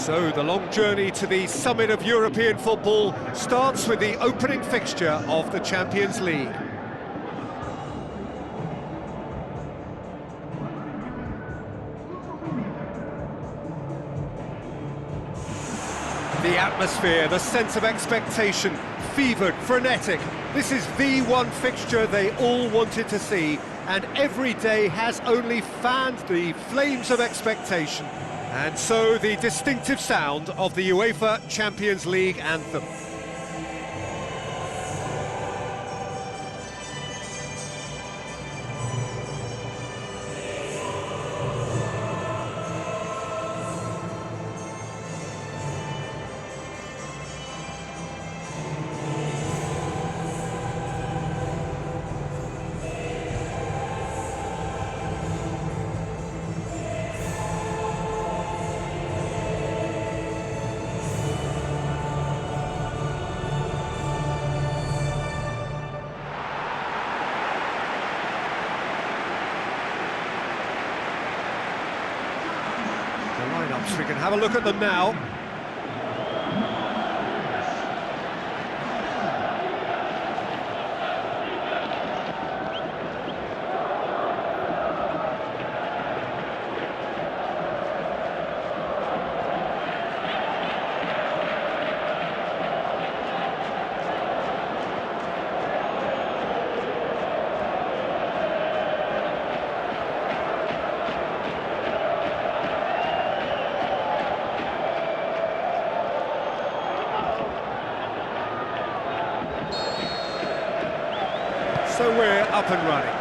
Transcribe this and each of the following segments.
So the long journey to the summit of European football starts with the opening fixture of the Champions League. The atmosphere, the sense of expectation, fevered, frenetic. This is the one fixture they all wanted to see, and every day has only fanned the flames of expectation. And so the distinctive sound of the UEFA Champions League anthem. We can have a look at them now. So we're up and running.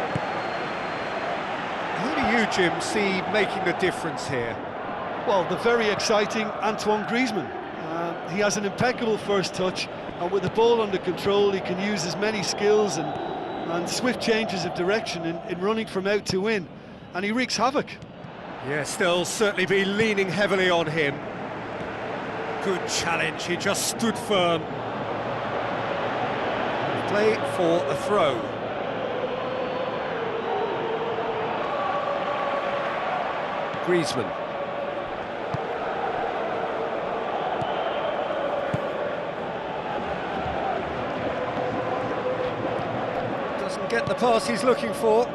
Who do you, Jim, see making the difference here? Well, the very exciting Antoine Griezmann. He has an impeccable first touch, and with the ball under control, he can use his many skills and swift changes of direction in running from out to in, and he wreaks havoc. Yes, they'll certainly be leaning heavily on him. Good challenge, he just stood firm. Play for a throw. Griezmann. Doesn't get the pass he's looking for.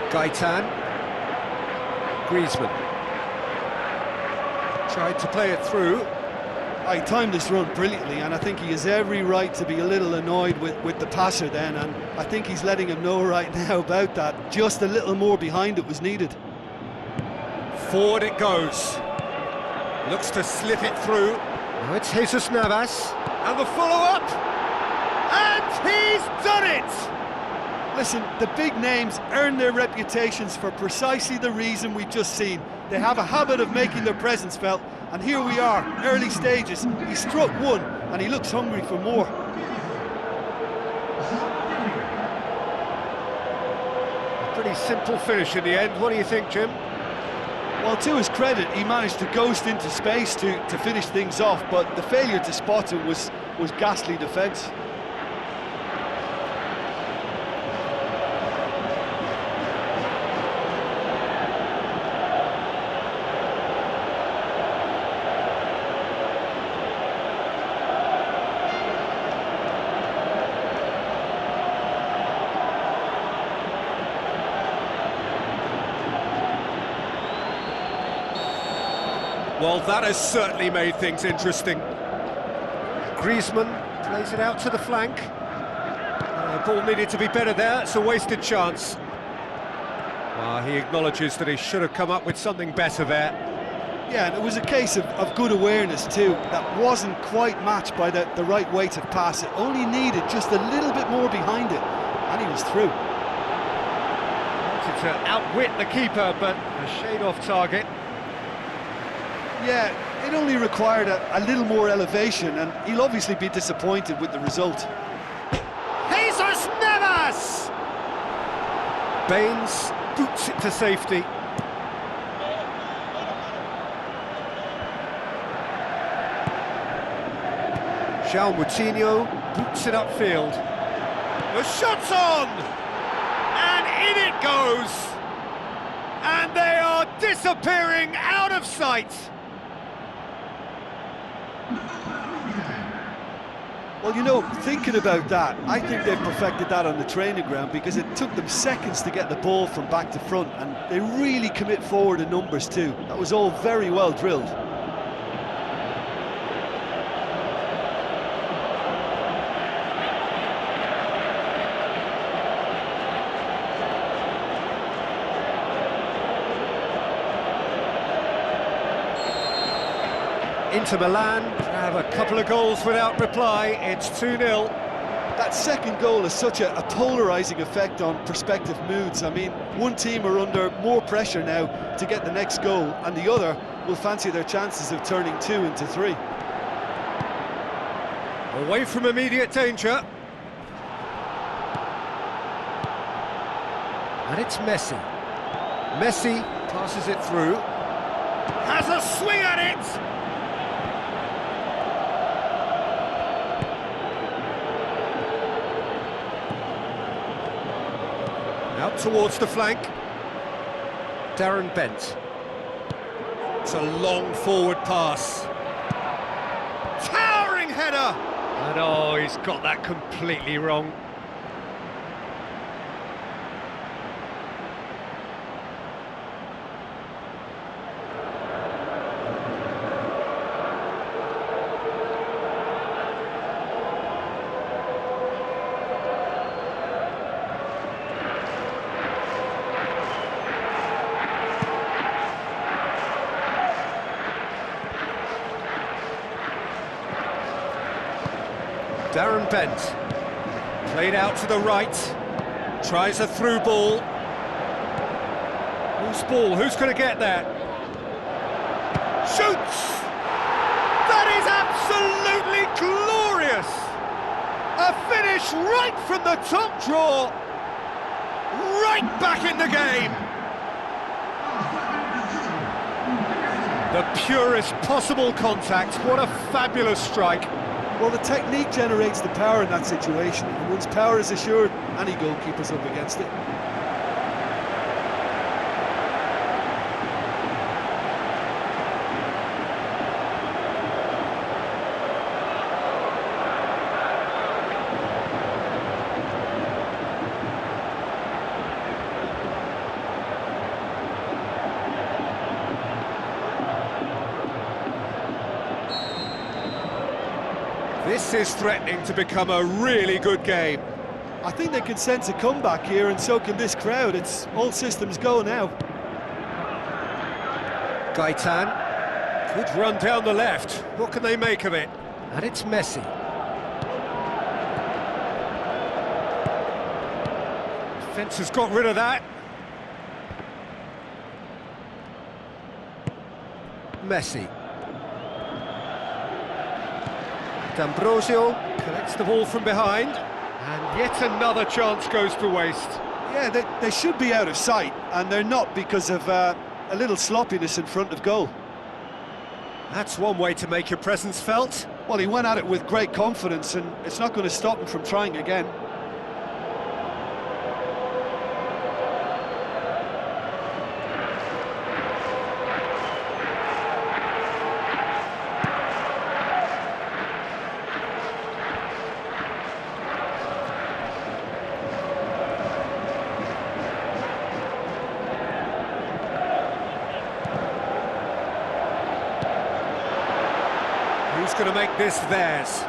Gaetan. Griezmann. Tried to play it through. He timed this run brilliantly, and I think he has every right to be a little annoyed with the passer then, and I think he's letting him know right now about that. Just a little more behind it was needed. Forward it goes. Looks to slip it through. Now it's Jesus Navas. And the follow-up. And he's done it! Listen, the big names earn their reputations for precisely the reason we've just seen. They have a habit of making their presence felt, and here we are, early stages. He struck one, and he looks hungry for more. A pretty simple finish in the end. What do you think, Jim? Well, to his credit, he managed to ghost into space to finish things off, but the failure to spot it was ghastly defence. Well, that has certainly made things interesting. Griezmann plays it out to the flank. Ball needed to be better there, it's a wasted chance. He acknowledges that he should have come up with something better there. Yeah, and it was a case of good awareness too. That wasn't quite matched by the right weight of pass. It only needed just a little bit more behind it, and he was through. Wanted to outwit the keeper, but a shade off target. Yeah, it only required a little more elevation, and he'll obviously be disappointed with the result. Jesus Navas! Baines boots it to safety. João Moutinho boots it upfield. The shot's on! And in it goes! disappearing out of sight. Well, you know, thinking about that, I think they've perfected that on the training ground, because it took them seconds to get the ball from back to front, and they really commit forward in numbers too. That was all very well drilled. Inter Milan have a couple of goals without reply. It's 2-0. That second goal has such a polarising effect on prospective moods. I mean, one team are under more pressure now to get the next goal, and the other will fancy their chances of turning 2 into 3. Away from immediate danger. And it's Messi. Messi passes it through. Has a swing at it! Out towards the flank. Darren Bent. It's a long forward pass. Towering header! And oh, he's got that completely wrong. Darren Bent, played out to the right, tries a through ball. Whose ball? Who's going to get there? Shoots! That is absolutely glorious! A finish right from the top draw, right back in the game. The purest possible contact. What a fabulous strike. Well, the technique generates the power in that situation, and once power is assured, any goalkeeper's up against it. This is threatening to become a really good game. I think they can sense a comeback here, and so can this crowd. It's all systems go now. Gaitan, good run down the left. What can they make of it? And it's Messi. Defence has got rid of that. Messi. D'Ambrosio collects the ball from behind, and yet another chance goes to waste. Yeah, they should be out of sight, and they're not because of a little sloppiness in front of goal. That's one way to make your presence felt. Well, he went at it with great confidence, and it's not going to stop him from trying again. Who's going to make this theirs?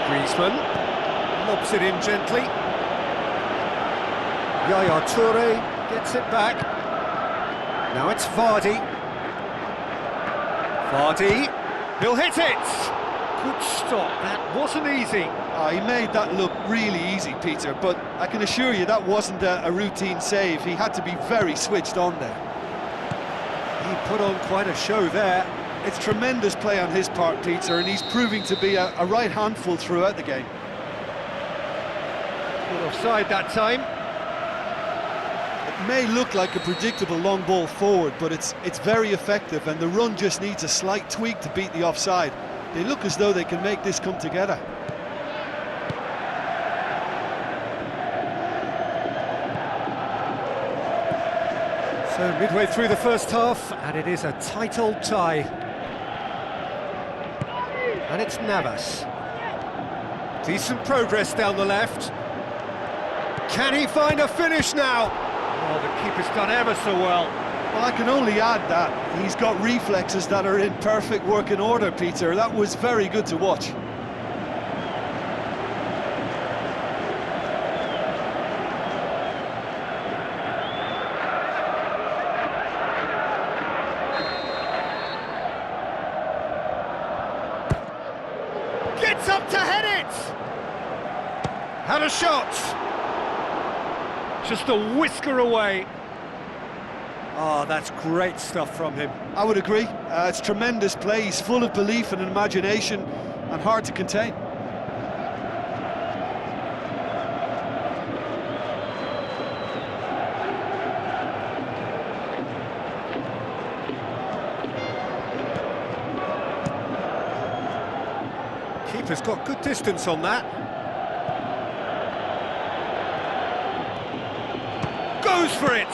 Griezmann lobs it in gently. Yaya Toure gets it back. Now it's Vardy. Vardy, he'll hit it! Good stop, that wasn't easy. He made that look really easy, Peter, but I can assure you that wasn't a routine save. He had to be very switched on there. He put on quite a show there. It's tremendous play on his part, Peter, and he's proving to be a right handful throughout the game. Not offside that time. It may look like a predictable long ball forward, but it's very effective, and the run just needs a slight tweak to beat the offside. They look as though they can make this come together. So midway through the first half, and it is a tight old tie. And it's Navas. Decent progress down the left. Can he find a finish now? Oh, the keeper's done ever so well. Well, I can only add that he's got reflexes that are in perfect working order, Peter. That was very good to watch. Gets up to head it! Had a shot! Just a whisker away. Oh, that's great stuff from him. I would agree. It's tremendous play. He's full of belief and imagination and hard to contain. Keeper's got good distance on that. Goes for it!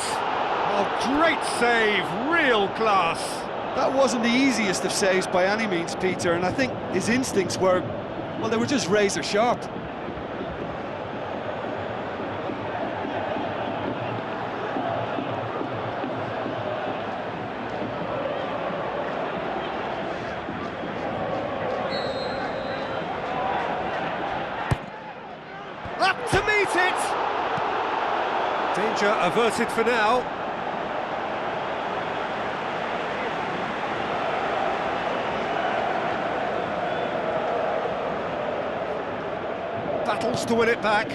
Oh, great save, real class. That wasn't the easiest of saves by any means, Peter, and I think his instincts were, well, they were just razor sharp. Up to meet it! Danger averted for now. Battles to win it back.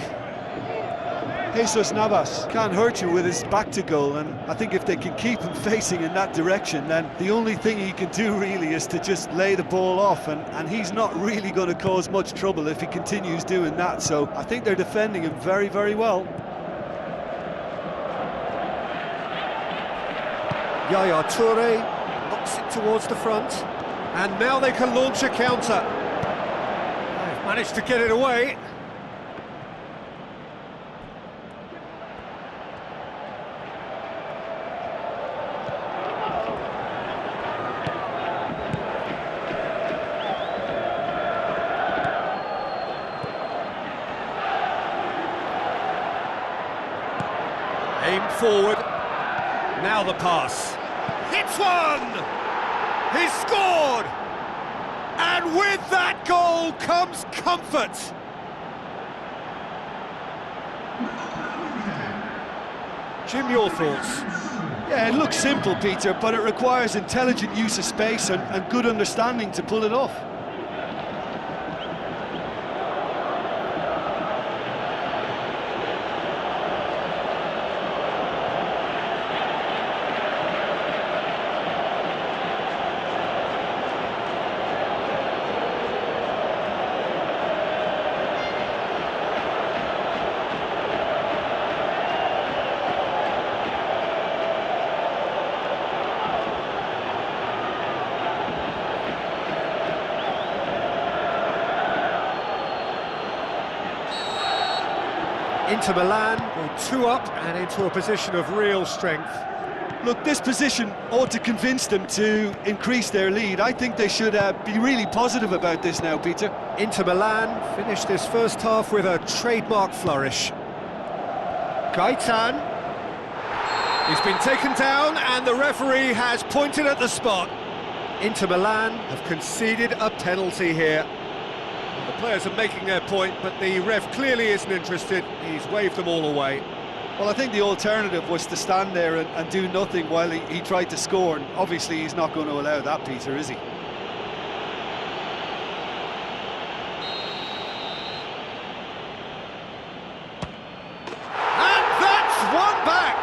Jesus Navas can't hurt you with his back to goal, and I think if they can keep him facing in that direction, then the only thing he can do really is to just lay the ball off, and he's not really going to cause much trouble if he continues doing that, so I think they're defending him very, very well. Yaya Toure knocks it towards the front, and now they can launch a counter. They've managed to get it away. Aimed forward, now the pass. Hits one! He's scored! And with that goal comes comfort. Jim, your thoughts? Yeah, it looks simple, Peter, but it requires intelligent use of space and good understanding to pull it off. Inter Milan go 2 up and into a position of real strength. Look, this position ought to convince them to increase their lead. I think they should be really positive about this now, Peter. Inter Milan finished this first half with a trademark flourish. Gaitan. He's been taken down and the referee has pointed at the spot. Inter Milan have conceded a penalty here. The players are making their point, but the ref clearly isn't interested. He's waved them all away. Well, I think the alternative was to stand there and do nothing while he tried to score, and obviously he's not going to allow that, Peter, is he? And that's one back!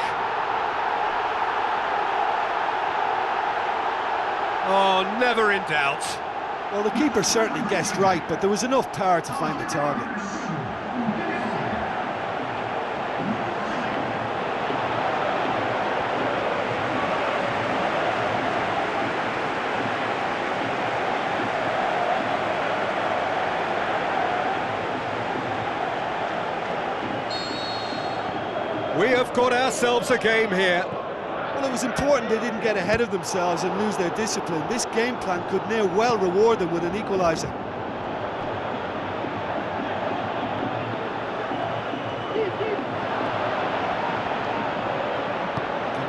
Oh, never in doubt. Well, the keeper certainly guessed right, but there was enough power to find the target. got ourselves a game here. Well, it was important they didn't get ahead of themselves and lose their discipline. This game plan could near well reward them with an equaliser.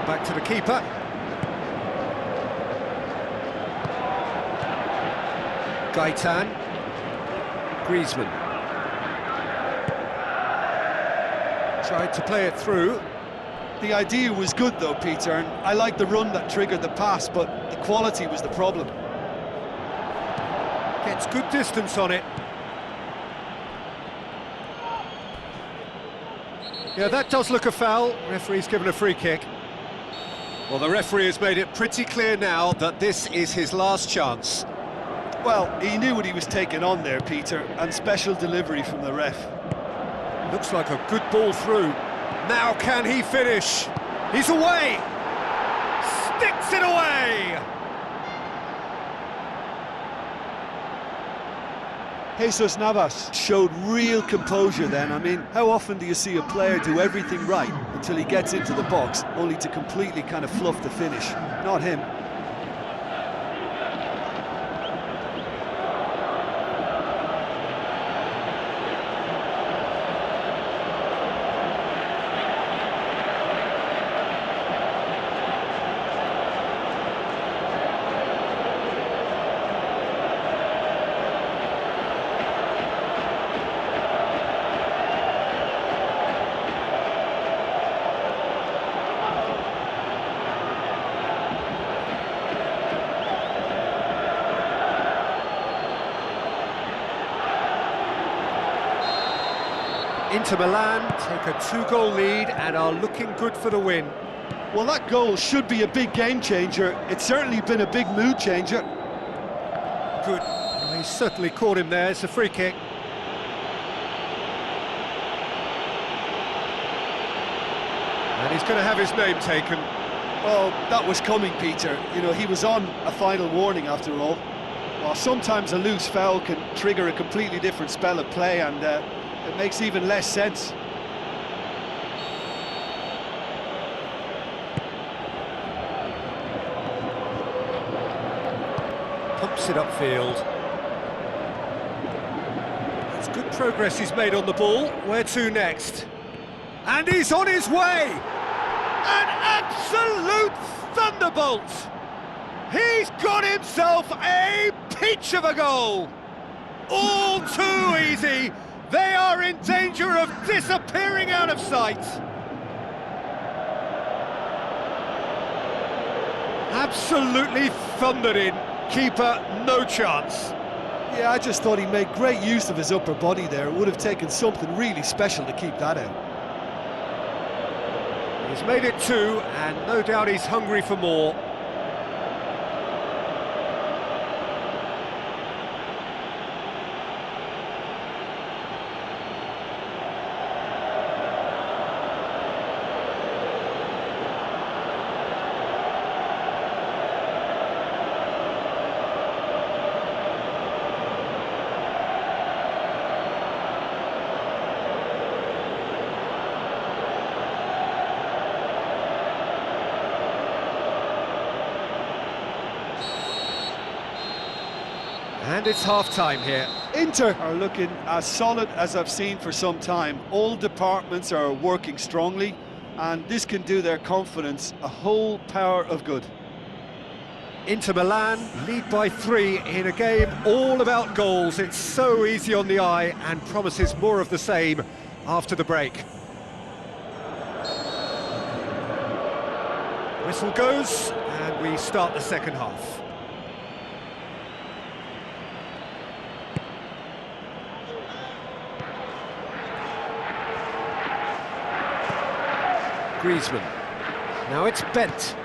Back to the keeper. Gaitan. Griezmann. Tried to play it through. The idea was good though, Peter, and I like the run that triggered the pass, but the quality was the problem. Gets good distance on it. Yeah, that does look a foul. Referee's given a free kick. Well, the referee has made it pretty clear now that this is his last chance. Well, he knew what he was taking on there, Peter, and special delivery from the ref. Looks like a good ball through. Now can he finish? He's away! Sticks it away! Jesus Navas showed real composure then. I mean, how often do you see a player do everything right until he gets into the box, only to completely kind of fluff the finish? Not him. Inter Milan take a 2-goal lead and are looking good for the win. Well, that goal should be a big game changer. It's certainly been a big mood changer. Good. Well, he certainly caught him there. It's a free kick. And he's going to have his name taken. Well, that was coming, Peter. You know, he was on a final warning after all. While sometimes a loose foul can trigger a completely different spell of play, and it makes even less sense. Pumps it upfield. It's good progress he's made on the ball. Where to next? And he's on his way! An absolute thunderbolt! He's got himself a peach of a goal! All too easy! They are in danger of disappearing out of sight. Absolutely thundered in. Keeper, no chance. Yeah, I just thought he made great use of his upper body there. It would have taken something really special to keep that out. He's made it 2, and no doubt he's hungry for more. And it's half-time here. Inter are looking as solid as I've seen for some time. All departments are working strongly, and this can do their confidence a whole power of good. Inter Milan lead by 3 in a game all about goals. It's so easy on the eye and promises more of the same after the break. Whistle goes, and we start the second half. Griezmann. Now it's bent.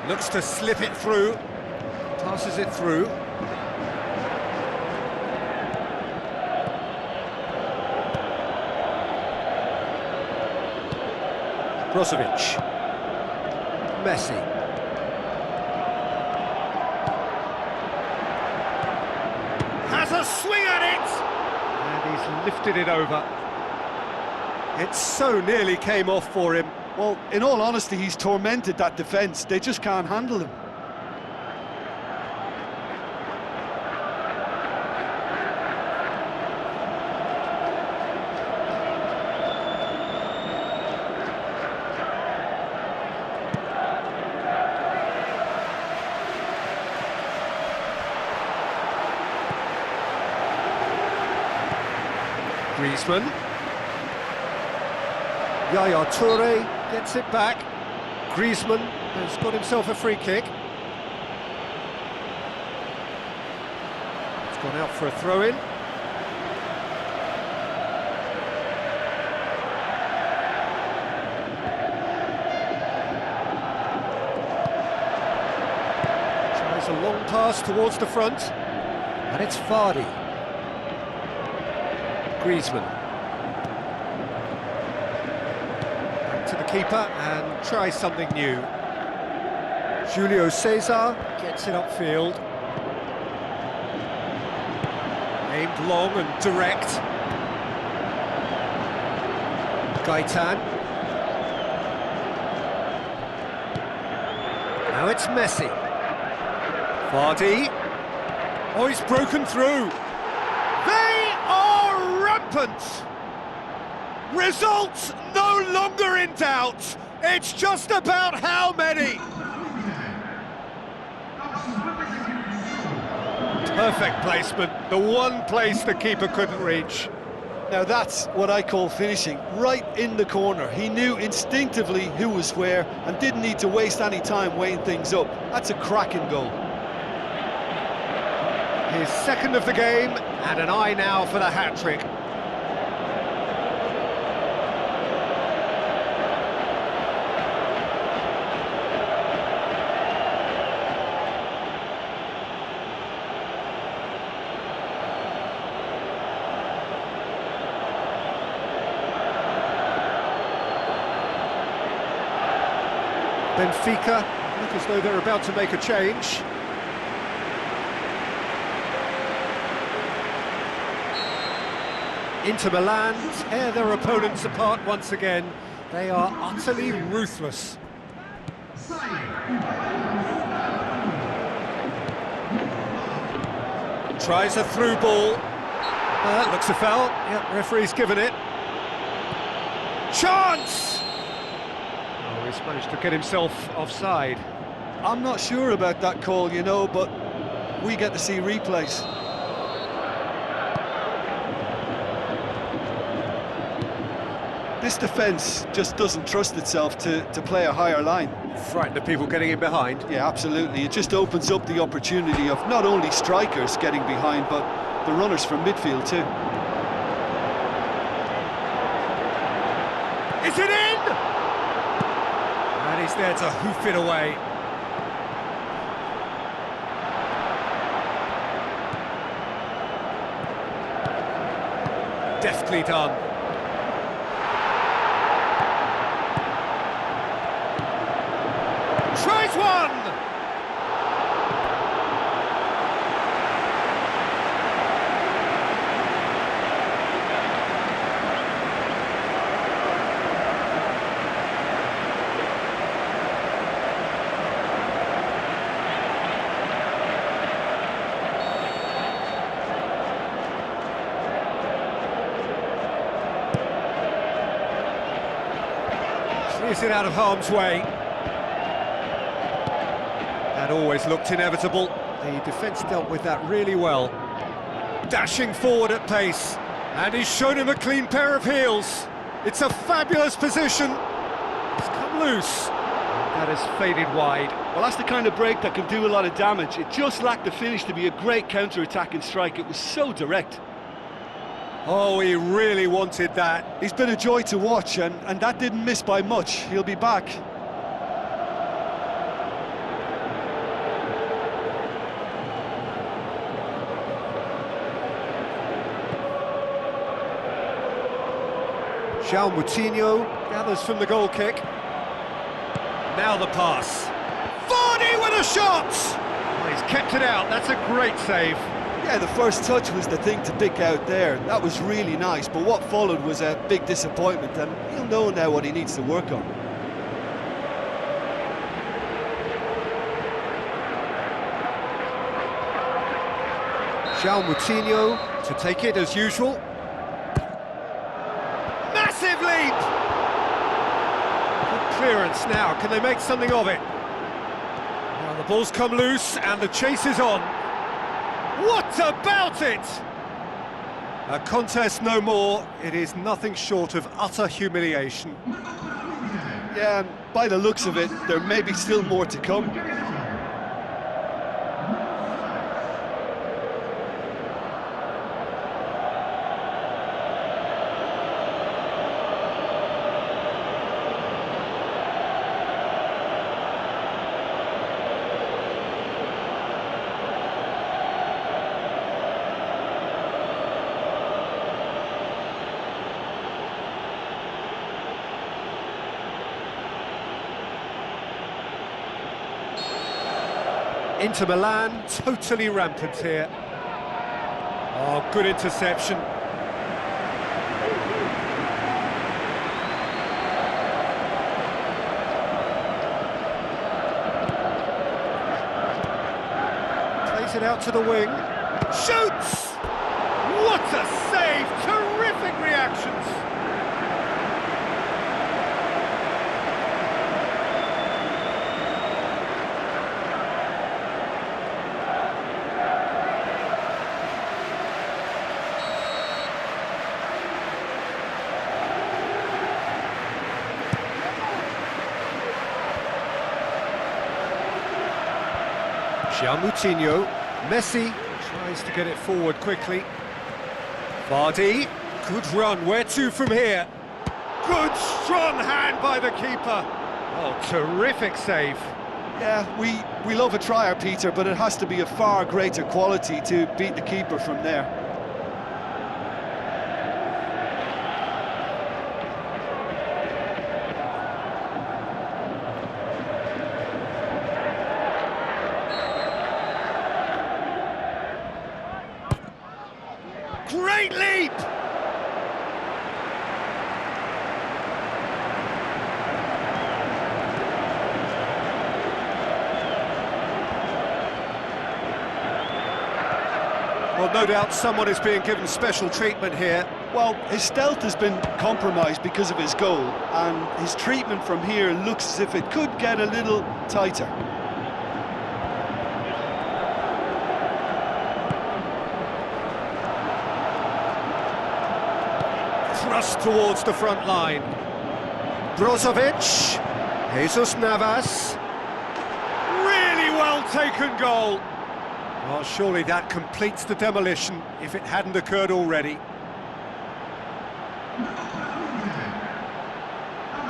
Looks to slip it through. Passes it through. Brozovic. Messi. Has a swing at it! And he's lifted it over. It so nearly came off for him. Well, in all honesty, he's tormented that defence. They just can't handle him. Griezmann. Yaya Toure gets it back. Griezmann has got himself a free kick. It's gone out for a throw-in. Tries a long pass towards the front. And it's Vardy. Griezmann. Back to the keeper and tries something new. Julio Cesar gets it upfield. Aimed long and direct. Gaitan. Now it's Messi. Vardy. Oh, he's broken through. They are rampant. Results no longer in doubt. It's just about how many. Perfect placement, the one place the keeper couldn't reach. Now that's what I call finishing, right in the corner. He knew instinctively who was where and didn't need to waste any time weighing things up. That's a cracking goal. His second of the game, and an eye now for the hat-trick. Benfica look as though they're about to make a change. Inter Milan tear their opponents apart once again. They are utterly ruthless. Tries a through ball. Looks a foul. Yep, referee's given it. Chance! Oh, he's managed to get himself offside. I'm not sure about that call, you know, but we get to see replays. This defence just doesn't trust itself to play a higher line. Frightened of people getting in behind. Yeah, absolutely. It just opens up the opportunity of not only strikers getting behind, but the runners from midfield too. Is it in? And he's there to hoof it away. Deftly done. Tries one! Clears it out of harm's way. That always looked inevitable. The defence dealt with that really well. Dashing forward at pace, and he's shown him a clean pair of heels. It's a fabulous position. It's come loose. That has faded wide. Well, that's the kind of break that can do a lot of damage. It just lacked the finish to be a great counter-attacking strike. It was so direct. Oh, he really wanted that. He's been a joy to watch, and that didn't miss by much. He'll be back. João Moutinho gathers from the goal kick. Now the pass. Vardy with a shot! Oh, he's kept it out, that's a great save. Yeah, the first touch was the thing to pick out there. That was really nice, but what followed was a big disappointment, and he'll know now what he needs to work on. Moutinho to take it as usual. Massive leap! Good clearance now, can they make something of it? Now the ball's come loose and the chase is on. What about it? A contest no more, it is nothing short of utter humiliation. Yeah, and by the looks of it, there may be still more to come. Inter Milan, totally rampant here. Oh, good interception. Plays it out to the wing. Shoots! What a save! Terrific reactions! Moutinho, Messi tries to get it forward quickly. Vardy, good run, where to from here? Good strong hand by the keeper. Oh, terrific save. Yeah, we love a trier, Peter, but it has to be a far greater quality to beat the keeper from there. Great leap! Well, no doubt someone is being given special treatment here. Well, his stealth has been compromised because of his goal, and his treatment from here looks as if it could get a little tighter. Thrust towards the front line. Brozovic, Jesus Navas. Really well taken goal. Well, surely that completes the demolition if it hadn't occurred already.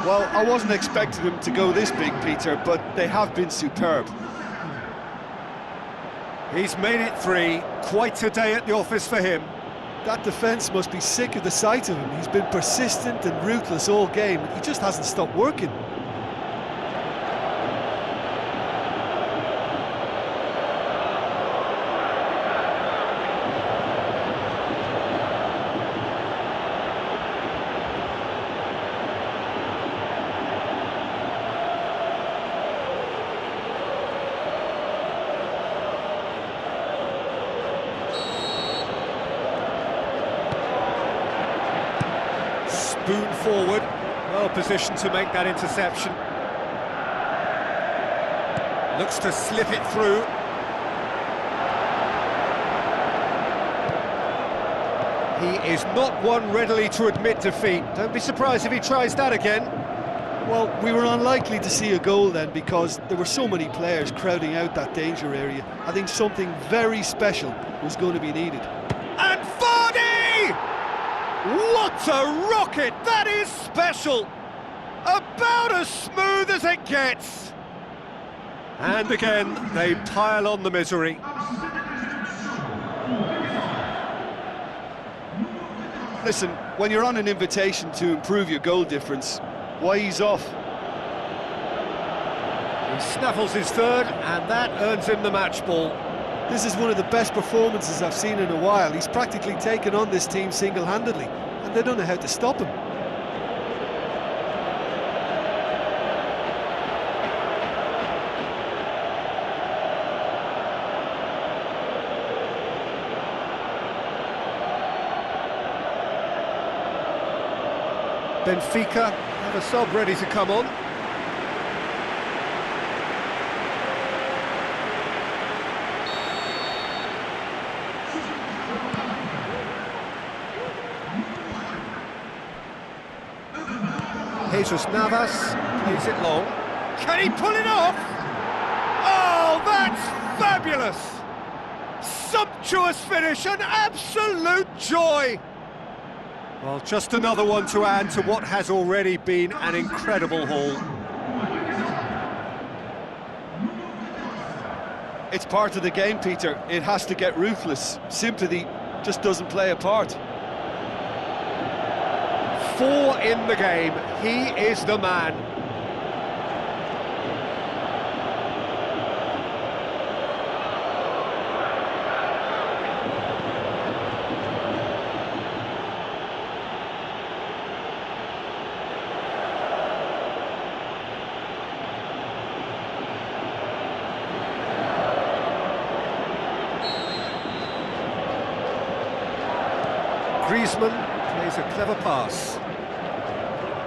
Well, I wasn't expecting them to go this big, Peter, but they have been superb. He's made it 3. Quite a day at the office for him. That defence must be sick of the sight of him. He's been persistent and ruthless all game. He just hasn't stopped working. Boon forward, well positioned to make that interception. Looks to slip it through. He is not one readily to admit defeat. Don't be surprised if he tries that again. Well, we were unlikely to see a goal then because there were so many players crowding out that danger area. I think something very special was going to be needed. And Vardy! What a rocket! That is special! About as smooth as it gets! And again, they pile on the misery. Listen, when you're on an invitation to improve your goal difference, why ease off? He snaffles his third, and that earns him the match ball. This is one of the best performances I've seen in a while. He's practically taken on this team single-handedly, and they don't know how to stop him. Benfica have a sub ready to come on. Jesus Navas plays it long. Can he pull it off? Oh, that's fabulous! Sumptuous finish, an absolute joy! Well, just another one to add to what has already been an incredible haul. It's part of the game, Peter. It has to get ruthless. Sympathy just doesn't play a part. 4 in the game, he is the man. Griezmann plays a clever pass.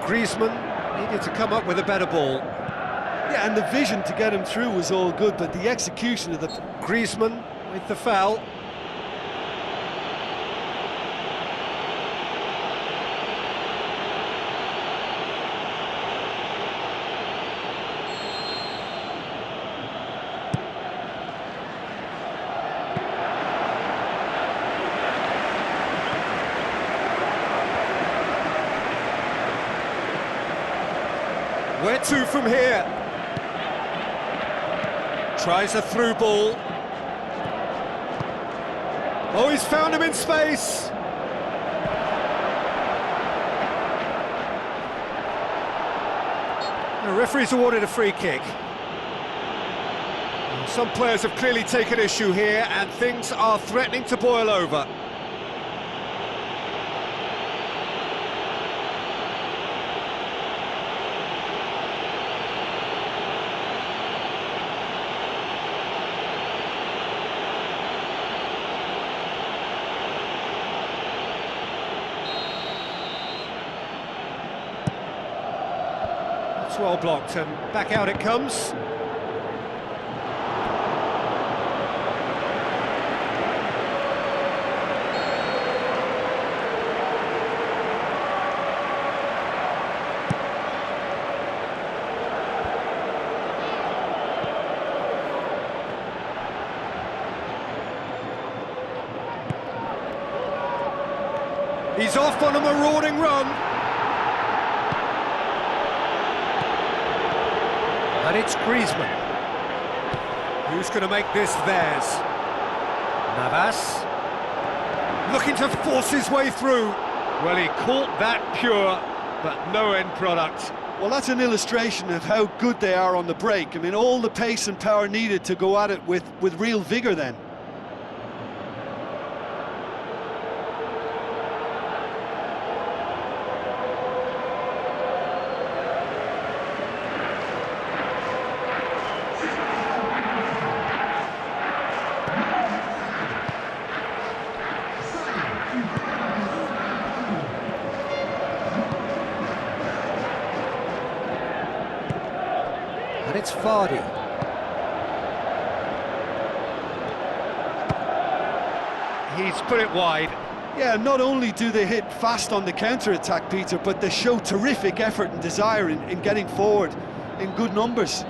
Griezmann needed to come up with a better ball. Yeah, and the vision to get him through was all good, but the execution of the... Griezmann with the foul. Where to from here? Tries a through ball. Oh, he's found him in space. The referee's awarded a free kick. Some players have clearly taken issue here, and things are threatening to boil over. Well blocked, and back out it comes. He's off on a marauding run. And it's Griezmann. Who's going to make this theirs? Navas. Looking to force his way through. Well, he caught that pure, but no end product. Well, that's an illustration of how good they are on the break. I mean, all the pace and power needed to go at it with real vigour then. And it's Vardy. He's put it wide. Yeah, not only do they hit fast on the counter-attack, Peter, but they show terrific effort and desire in getting forward in good numbers.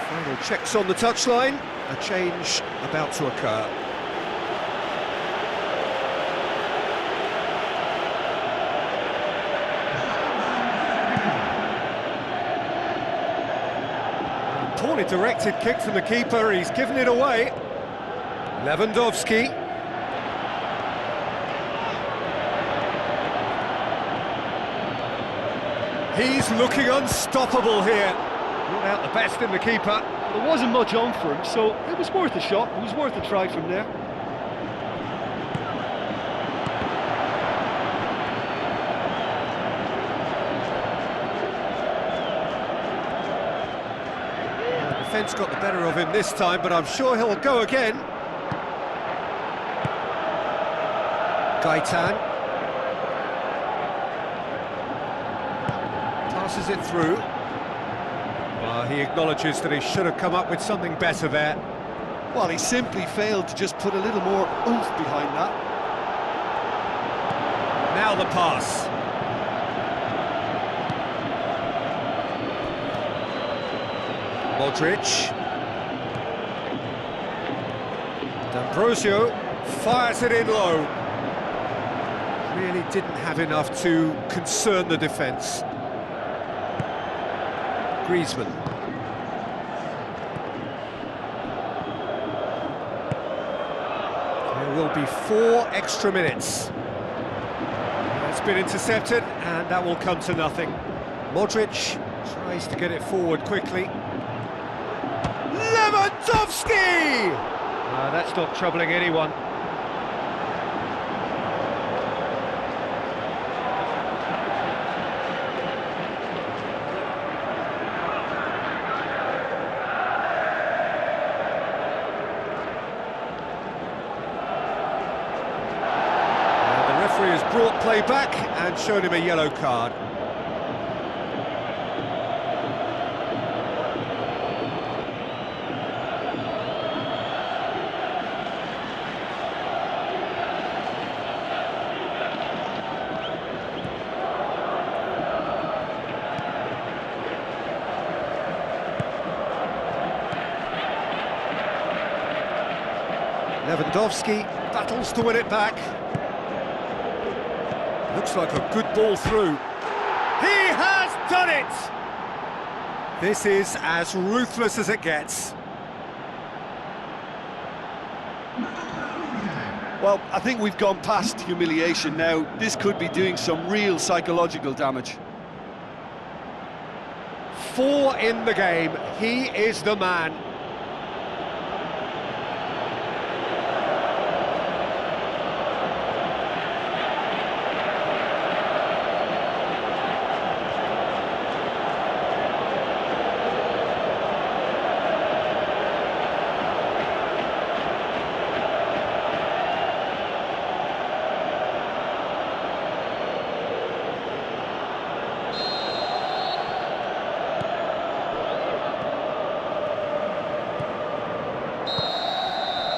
Final checks on the touchline. A change about to occur. Poorly directed kick from the keeper. He's given it away. Lewandowski. He's looking unstoppable here. Brought out the best in the keeper. There wasn't much on for him, so it was worth a shot. It was worth a try from there. The defence got the better of him this time, but I'm sure he'll go again. Gaitan. Passes it through. He acknowledges that he should have come up with something better there. Well, he simply failed to just put a little more oomph behind that. Now the pass. Modric. D'Ambrosio fires it in low. Really didn't have enough to concern the defence. Griezmann. There will be 4 extra minutes. It's been intercepted, and that will come to nothing. Modric tries to get it forward quickly. Lewandowski! That's not troubling anyone. Has brought play back and shown him a yellow card. Lewandowski battles to win it back. Looks like a good ball through. He has done it! This is as ruthless as it gets. Well, I think we've gone past humiliation now. This could be doing some real psychological damage. 4 in the game. He is the man.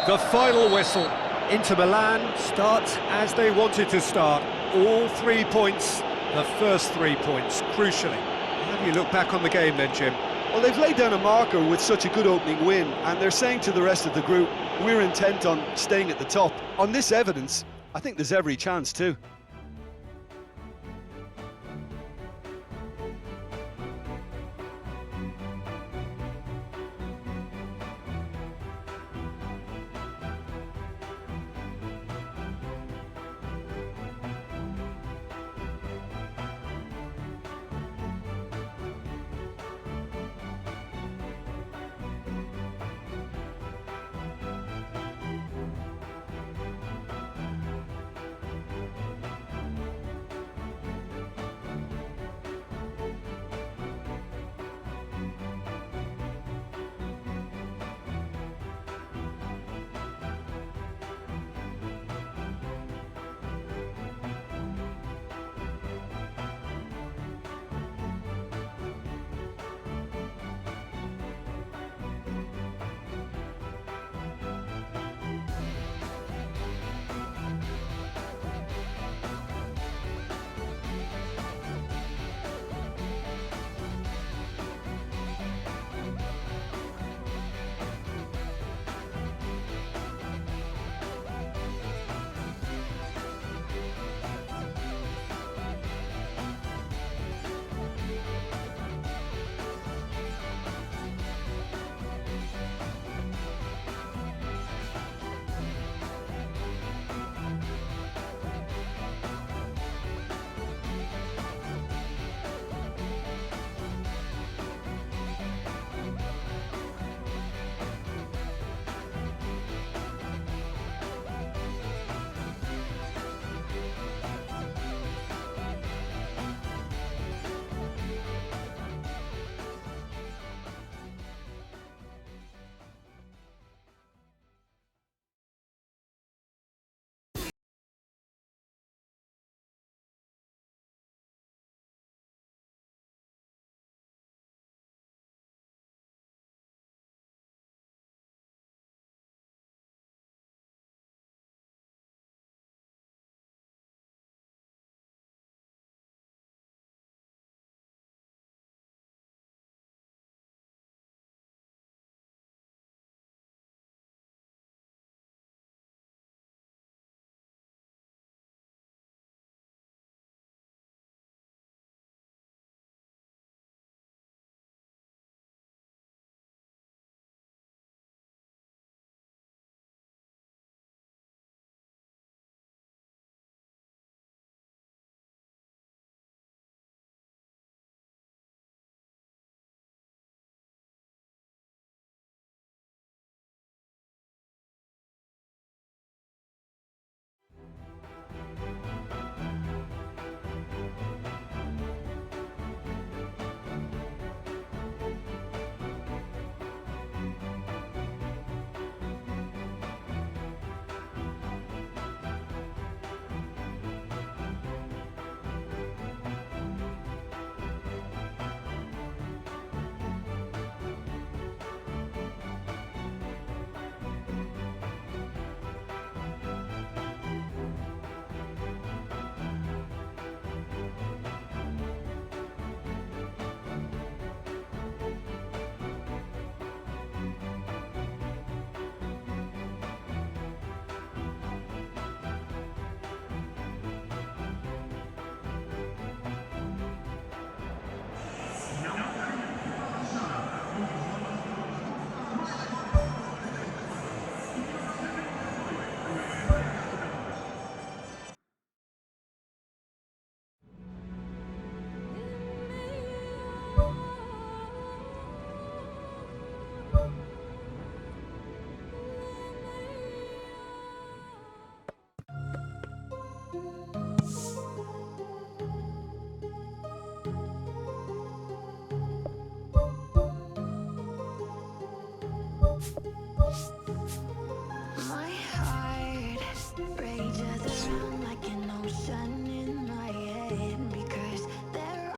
The final whistle. Inter Milan start as they wanted to start. All 3 points, the first 3 points, crucially. How do you look back on the game then, Jim? Well, they've laid down a marker with such a good opening win, and they're saying to the rest of the group, we're intent on staying at the top. On this evidence, I think there's every chance too.